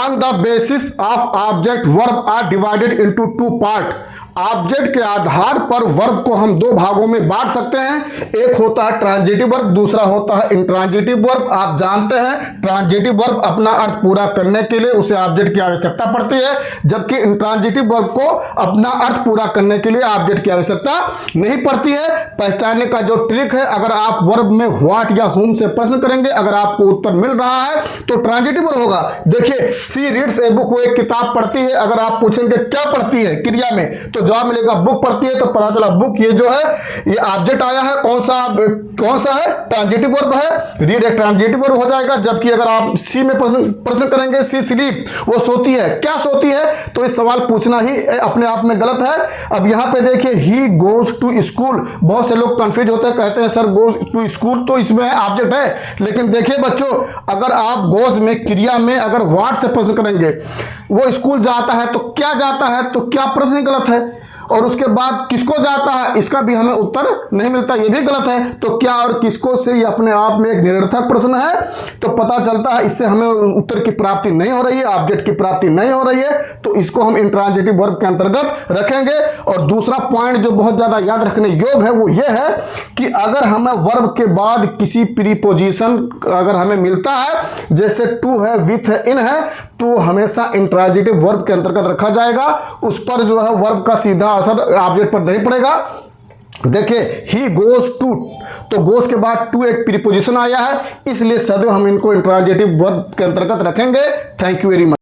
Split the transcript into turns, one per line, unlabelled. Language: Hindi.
On the basis of object verb are divided into two part. Object के आधार पर वर्ब को हम दो भागों में बांट सकते हैं। एक होता है ट्रांजिटिव वर्ब, दूसरा होता है इंट्रांजिटिव वर्ब। आप जानते हैं ट्रांजिटिव वर्ब अपना अर्थ पूरा करने के लिए उसे ऑब्जेक्ट की आवश्यकता पड़ती है, जबकि इंट्रांजिटिव वर्ब को अपना अर्थ पूरा करने के लिए ऑब्जेक्ट की आवश्यकता नहीं पड़ती है। पहचानने का जो ट्रिक है, अगर आप वर्ब में व्हाट या हुम से प्रश्न करेंगे, अगर आपको उत्तर मिल रहा है तो ट्रांजिटिव वर्ब होगा। देखिए, सी रीड्स ए बुक, वो एक किताब पढ़ती है। अगर आप पूछेंगे क्या पढ़ती है क्रिया में, तो जवाब मिलेगा बुक पढ़ती है। तो पता चला बुक ये जो है ये ऑब्जेक्ट आया है, कौन सा है, ट्रांजिटिव वर्ब है। रीड एक ट्रांजिटिव वर्ब हो जाएगा। जबकि अगर आप सी में प्रश्न करेंगे, सी स्लीप, वो सोती है, क्या सोती है, तो इस सवाल पूछना ही अपने आप में गलत है। अब यहां पे देखिए, ही गोज टू स्कूल, बहुत से लोग कंफ्यूज होते हैं, कहते हैं सर गोज टू स्कूल तो इसमें ऑब्जेक्ट है। लेकिन देखिए बच्चों, अगर आप गोज में क्रिया में अगर व्हाट से प्रश्न करेंगे, वो स्कूल जाता है तो क्या जाता है, तो क्या प्रश्न गलत है। और उसके बाद किसको जाता है, इसका भी हमें उत्तर नहीं मिलता, ये भी गलत है। तो क्या और किसको से ये अपने आप में एक निरर्थक प्रश्न है। तो पता चलता है इससे हमें उत्तर की प्राप्ति नहीं हो रही है, ऑब्जेक्ट की प्राप्ति नहीं हो रही है। तो इसको हम इंट्रांजिटिव वर्ब के अंतर्गत रखेंगे। और दूसरा पॉइंट जो बहुत ज्यादा याद रखने योग्य है वो ये है कि अगर हमें वर्ब के बाद किसी प्रीपोजिशन अगर हमें मिलता है, जैसे टू है, विथ है, इन है, तो हमेशा इंट्रांजिटिव वर्ब के अंतर्गत रखा जाएगा। उस पर जो है वर्ब का सीधा असर ऑब्जेक्ट पर नहीं पड़ेगा। देखिए, ही गोज टू, तो गोज के बाद टू एक प्रीपोजिशन आया है, इसलिए सदैव हम इनको इंट्रांजिटिव वर्ब के अंतर्गत रखेंगे। Thank you very much.